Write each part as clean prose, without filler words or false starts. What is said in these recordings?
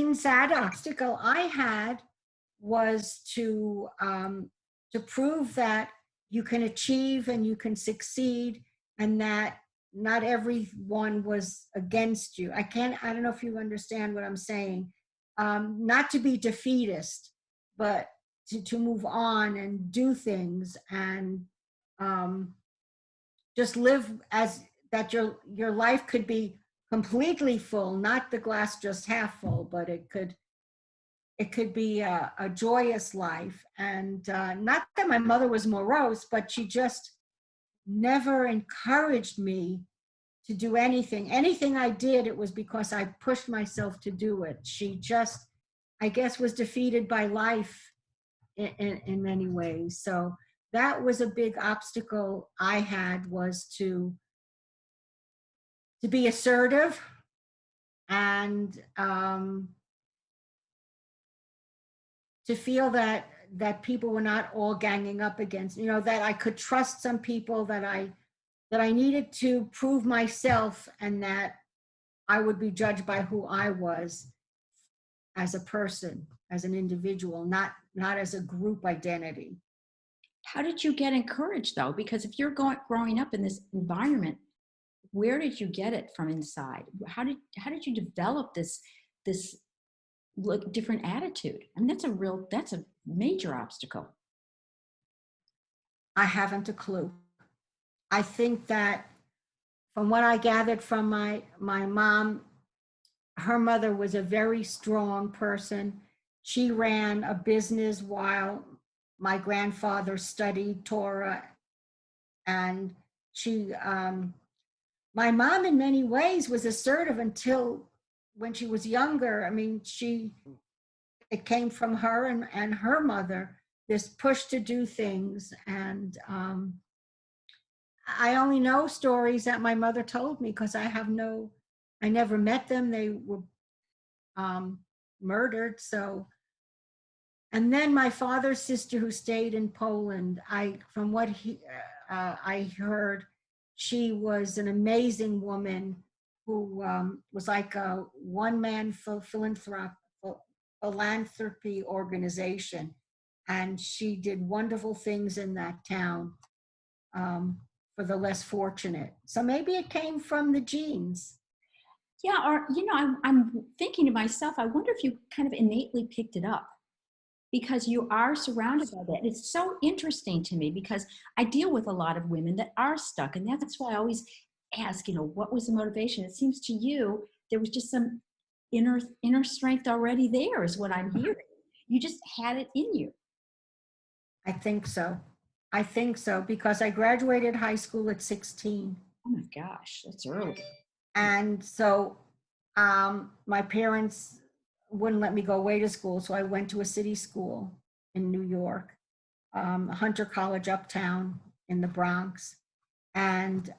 Helene Zadok obstacle I had was to prove that you can achieve and you can succeed, and that not everyone was against you. I don't know if you understand what I'm saying. Not to be defeatist, but to move on and do things, and um, just live as that your life could be completely full, not the glass just half full, but it could be a joyous life. And not that my mother was morose, but she just never encouraged me to do anything. Anything I did, it was because I pushed myself to do it. She just, I guess, was defeated by life in many ways. So that was a big obstacle I had, was to be assertive, and to feel that people were not all ganging up against, that I could trust some people, that I needed to prove myself, and that I would be judged by who I was as a person, as an individual, not as a group identity. How did you get encouraged though? Because if you're growing up in this environment, where did you get it from inside? How did you develop this different attitude? I mean, that's a major obstacle. I haven't a clue. I think that from what I gathered from my mom, her mother was a very strong person. She ran a business while my grandfather studied Torah. And my mom in many ways was assertive until when she was younger. I mean, it came from her and her mother, this push to do things. And I only know stories that my mother told me, because I never met them. They were murdered. So, and then my father's sister, who stayed in Poland, from what I heard, she was an amazing woman who was like a one-man philanthropy organization. And she did wonderful things in that town for the less fortunate. So maybe it came from the genes. Yeah, or, I'm thinking to myself, I wonder if you kind of innately picked it up, because you are surrounded by that. It's so interesting to me, because I deal with a lot of women that are stuck. And that's why I always ask, what was the motivation? It seems to you there was just some inner strength already there, is what I'm hearing. You just had it in you. I think so, because I graduated high school at 16. Oh my gosh, that's early. And so my parents wouldn't let me go away to school. So I went to a city school in New York, Hunter College uptown in the Bronx. And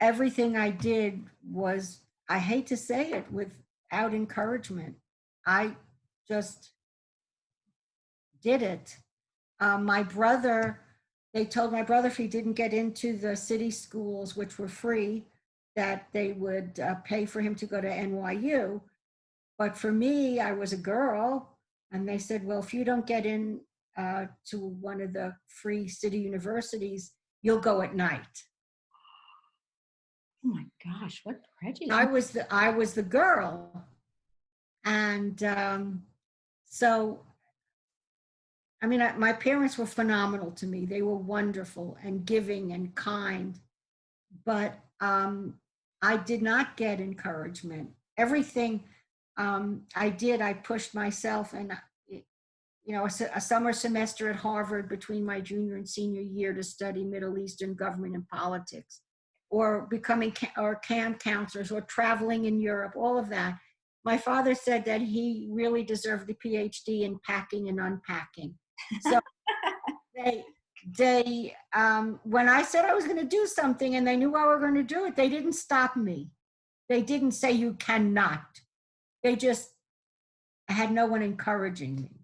everything I did was, I hate to say it, without encouragement. I just did it. They told my brother if he didn't get into the city schools, which were free, that they would pay for him to go to NYU. But for me, I was a girl, and they said, well, if you don't get in to one of the free city universities, you'll go at night. Oh my gosh, what prejudice. I was the girl. And so, I mean, my parents were phenomenal to me. They were wonderful and giving and kind, but I did not get encouragement. Everything I did, I pushed myself. And a summer semester at Harvard between my junior and senior year to study Middle Eastern government and politics, or becoming camp counselors, or traveling in Europe, all of that. My father said that he really deserved a PhD in packing and unpacking. So they when I said I was going to do something and they knew I were going to do it, they didn't stop me. They didn't say you cannot. They just had no one encouraging me.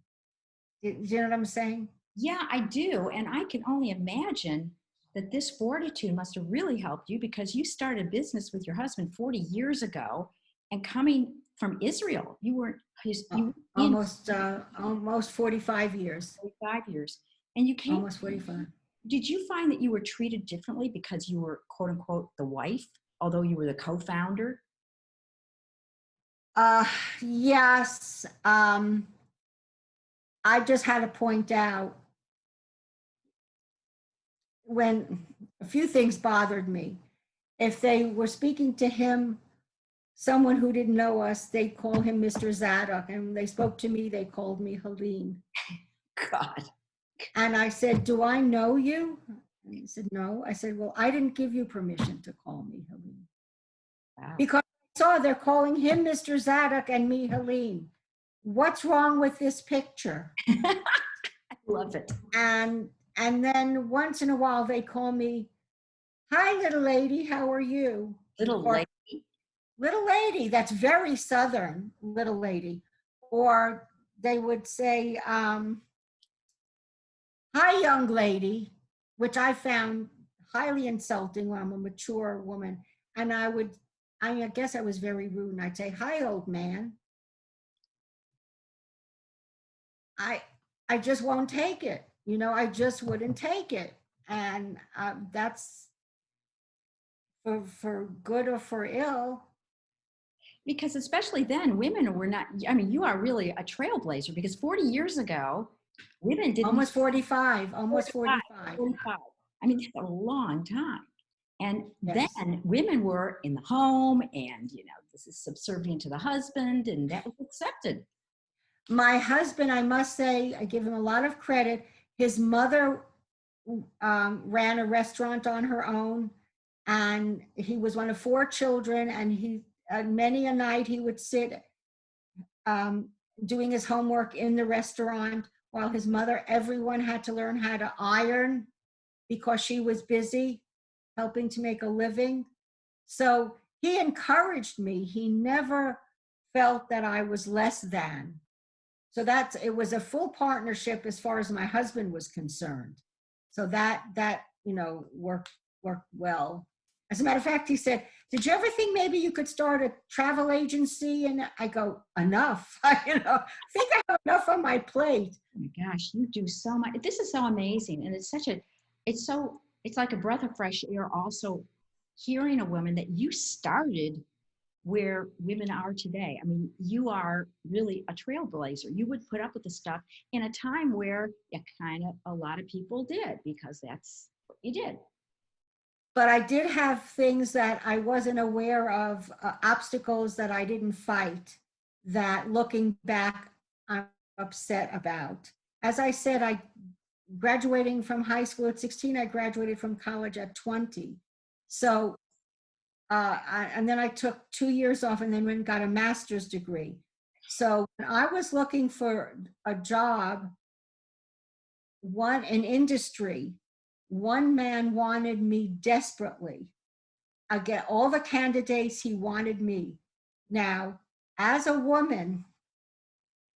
Do you know what I'm saying? Yeah, I do. And I can only imagine that this fortitude must have really helped you, because you started a business with your husband 40 years ago, and coming from Israel. You weren't his, you were in Almost 45 years. 5 years. And you came, Almost 45. did you find that you were treated differently because you were quote unquote the wife, although you were the co-founder? Yes. I just had to point out when a few things bothered me. If they were speaking to him, someone who didn't know us, they'd call him Mr. Zadok. And when they spoke to me, they called me Helene. God. And I said, do I know you? And he said, no. I said, well, I didn't give you permission to call me Helene. Wow. Because I saw they're calling him Mr. Zadok and me Helene. What's wrong with this picture? I love it. And then once in a while they call me, hi, little lady, how are you? Little Or, lady. little lady, that's very Southern, little lady. Or they would say, hi, young lady, which I found highly insulting when I'm a mature woman. And I guess I was very rude. And I'd say, hi, old man. I just won't take it. You know, I just wouldn't take it. And that's for good or for ill. Because especially then, women were not, I mean, you are really a trailblazer because 40 years ago, women didn't. Almost 45, almost 45. 45. I mean, that's a long time. And Yes. then women were in the home and, you know, this is subservient to the husband, and that was accepted. My husband, I must say, I give him a lot of credit. His mother ran a restaurant on her own, and he was one of 4 children, and many a night he would sit doing his homework in the restaurant while his mother, everyone had to learn how to iron because she was busy helping to make a living. So he encouraged me. He never felt that I was less than. So it was a full partnership as far as my husband was concerned. So that you know, worked well. As a matter of fact, he said, did you ever think maybe you could start a travel agency? And I go, enough. You know, I think I have enough on my plate. Oh my gosh, you do so much. This is so amazing. And it's like a breath of fresh air also hearing a woman that you started where women are today. I mean, you are really a trailblazer. You would put up with the stuff in a time where a lot of people did because that's what you did. But I did have things that I wasn't aware of, obstacles that I didn't fight, that looking back, I'm upset about. As I said, graduating from high school at 16, I graduated from college at 20. So, and then I took 2 years off and then went and got a master's degree. So when I was looking for a job, an industry, one man wanted me desperately. I get all the candidates, he wanted me. Now, as a woman,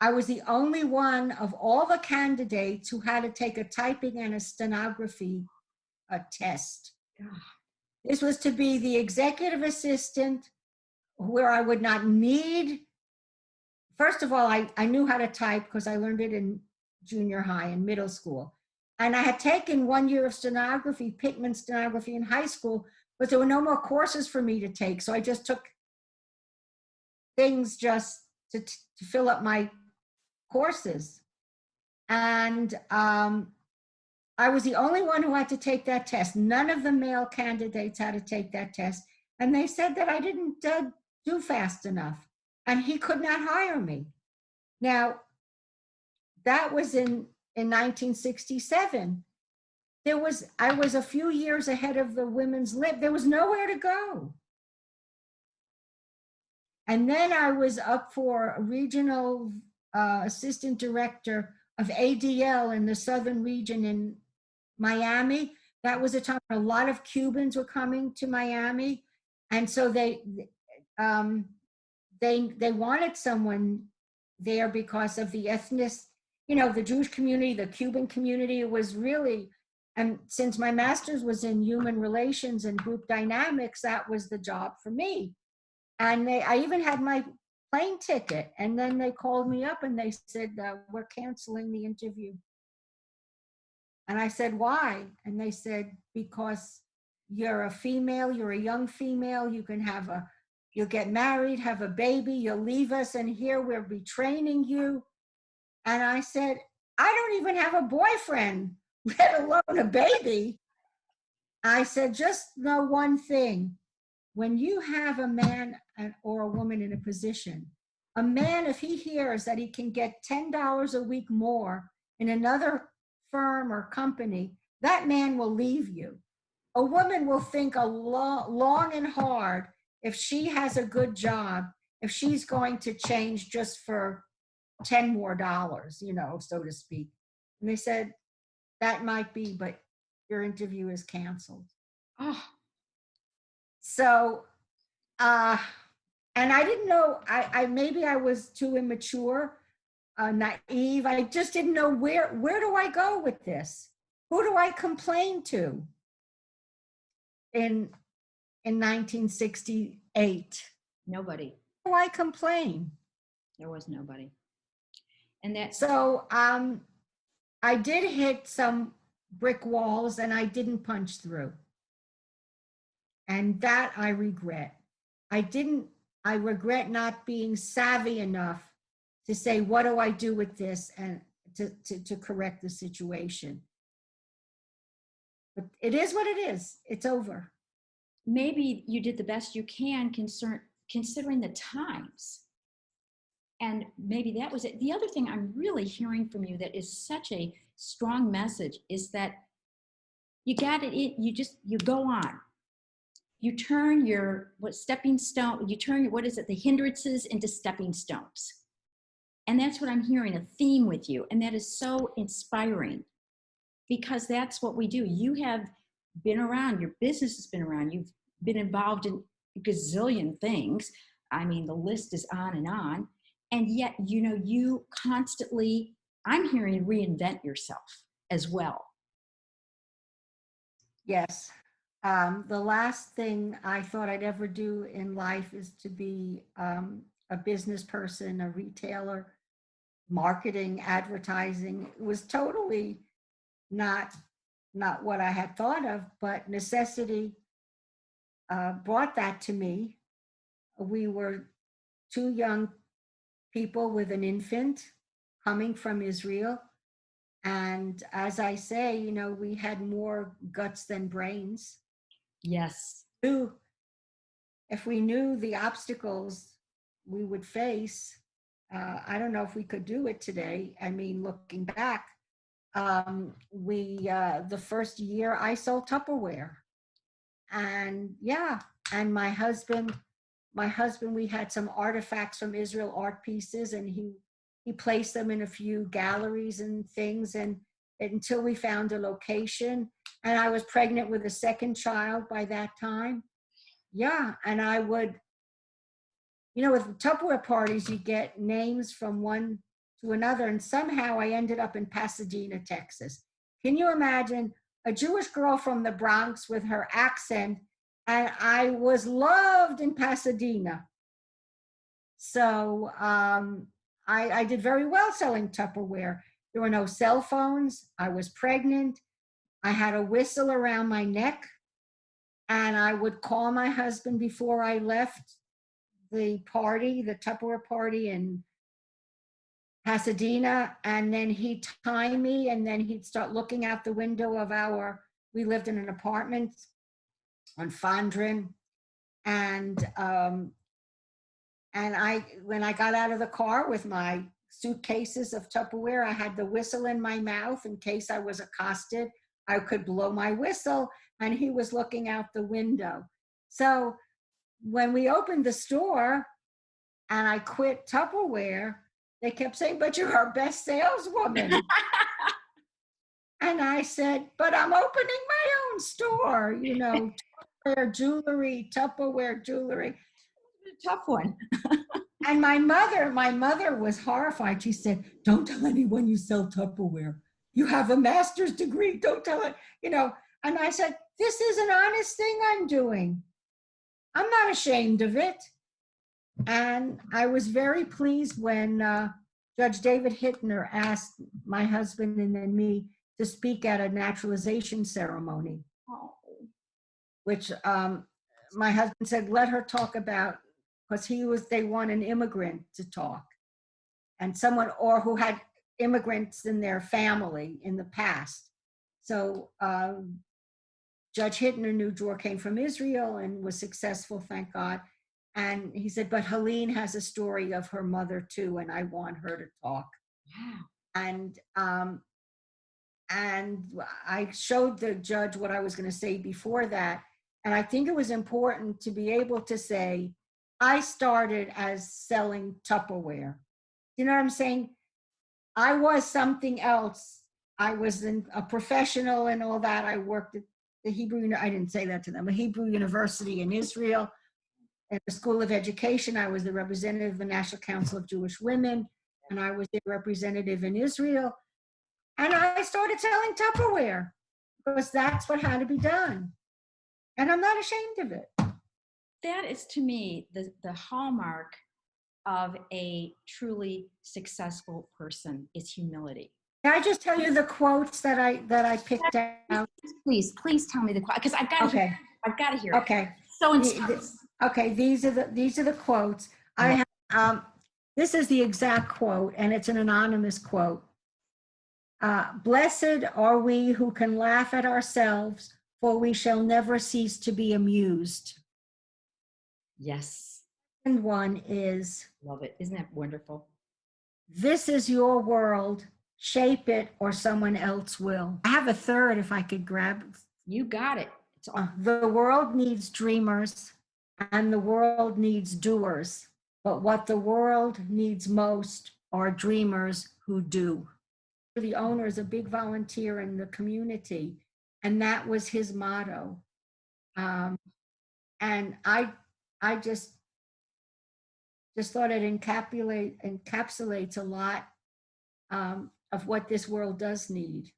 I was the only one of all the candidates who had to take a typing and a stenography test. This was to be the executive assistant, where I would not need, first of all, I knew how to type because I learned it in junior high and middle school. And I had taken 1 year of stenography, Pittman stenography in high school, but there were no more courses for me to take. So I just took things just to fill up my courses. And I was the only one who had to take that test. None of the male candidates had to take that test. And they said that I didn't do fast enough and he could not hire me. Now, that was in 1967. I was a few years ahead of the women's lib. There was nowhere to go. And then I was up for a regional assistant director of ADL in the southern region in Miami. That was a time a lot of Cubans were coming to Miami. And so they wanted someone there because of the ethnic, you know, the Jewish community, the Cuban community. It was really, and since my master's was in human relations and group dynamics, that was the job for me. And I even had my plane ticket. And then they called me up and they said, we're canceling the interview. And I said, why? And they said, because you're a female, you're a young female, you'll get married, have a baby, you'll leave us, and here we'll be training you. And I said, I don't even have a boyfriend, let alone a baby. I said, just know one thing. When you have a man or a woman in a position, a man, if he hears that he can get $10 a week more in another firm or company, that man will leave you. A woman will think long and hard if she has a good job, if she's going to change just for $10 more, so to speak. And they said, that might be, but your interview is canceled. Oh, So, and I didn't know, maybe I was too immature, naive. I just didn't know where do I go with this? Who do I complain to in 1968? nobody. Who do I complain? There was nobody. And that. So I did hit some brick walls and I didn't punch through. And that I regret. I regret not being savvy enough to say, what do I do with this, and to correct the situation. But it is what it is. It's over. Maybe you did the best you can considering the times. And maybe that was it. The other thing I'm really hearing from you that is such a strong message is that you got it in, you go on. You turn your the hindrances into stepping stones. And that's what I'm hearing, a theme with you. And that is so inspiring because that's what we do. You have been around, your business has been around, you've been involved in a gazillion things. I mean, the list is on. And yet, you constantly, I'm hearing, reinvent yourself as well. Yes. The last thing I thought I'd ever do in life is to be a business person, a retailer, marketing, advertising. It was totally not what I had thought of, but necessity brought that to me. We were two young people with an infant coming from Israel. And as I say, we had more guts than brains. Yes. If we knew the obstacles we would face, I don't know if we could do it today. I mean, looking back, the first year I sold Tupperware, and my husband, we had some artifacts from Israel, art pieces, and he placed them in a few galleries and things, and until we found a location. And I was pregnant with a second child by that time. Yeah, and I would, with Tupperware parties, you get names from one to another, and somehow I ended up in Pasadena, Texas. Can you imagine a Jewish girl from the Bronx with her accent, and I was loved in Pasadena. So I did very well selling Tupperware. There were no cell phones. I was pregnant. I had a whistle around my neck, and I would call my husband before I left the Tupperware party in Pasadena, and then he'd tie me, and then he'd start looking out the window of we lived in an apartment on Fondren, and when I got out of the car with my suitcases of Tupperware, I had the whistle in my mouth in case I was accosted. I could blow my whistle, and he was looking out the window. So when we opened the store and I quit Tupperware, they kept saying, but you're our best saleswoman. And I said, but I'm opening my own store, Tupperware jewelry. A tough one. And my mother was horrified. She said, don't tell anyone you sell Tupperware. You have a master's degree. Don't tell it, And I said, this is an honest thing I'm doing. I'm not ashamed of it. And I was very pleased when Judge David Hittner asked my husband and then me to speak at a naturalization ceremony, Oh, which my husband said, let her talk about, because they want an immigrant to talk, and someone, or who had immigrants in their family in the past. So Judge Hittner knew Dror came from Israel and was successful, thank God. And he said, but Helene has a story of her mother too, and I want her to talk. wow. And I showed the judge what I was going to say before that. And I think it was important to be able to say, I started as selling Tupperware. You know what I'm saying? I was something else. I was a professional and all that. I worked at the I didn't say that to them, a Hebrew University in Israel, at the School of Education. I was the representative of the National Council of Jewish Women, and I was the representative in Israel. And I started selling Tupperware because that's what had to be done. And I'm not ashamed of it. That is, to me, the hallmark of a truly successful person is humility. Can I just tell you the quotes that I picked out? Please tell me the quote, because I've got to hear. I've got to hear. Okay. So inspiring. Okay, these are the quotes. I have this is the exact quote, and it's an anonymous quote. Blessed are we who can laugh at ourselves, for we shall never cease to be amused. Yes. And one is, Love it. Isn't that wonderful? this is your world, shape it or someone else will. I have a third if I could grab. You got it. It's all. The world needs dreamers and the world needs doers, but what the world needs most are dreamers who do. The owner is a big volunteer in the community, and that was his motto. And I just thought it encapsulates a lot of what this world does need.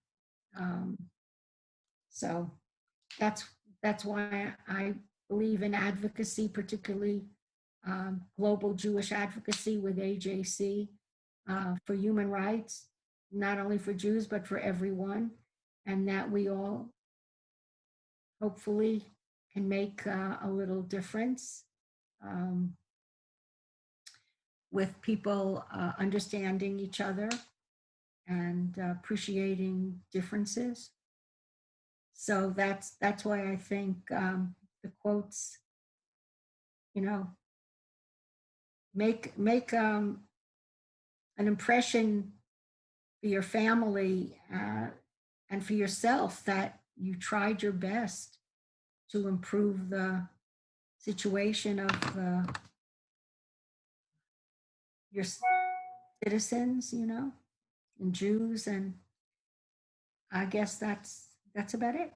So that's why I believe in advocacy, particularly global Jewish advocacy with AJC for human rights, not only for Jews, but for everyone, and that we all hopefully can make a little difference with people understanding each other and appreciating differences. So that's why I think the quotes, you know, make an impression for your family and for yourself that you tried your best to improve the situation of your citizens, you know, and Jews. And I guess that's about it.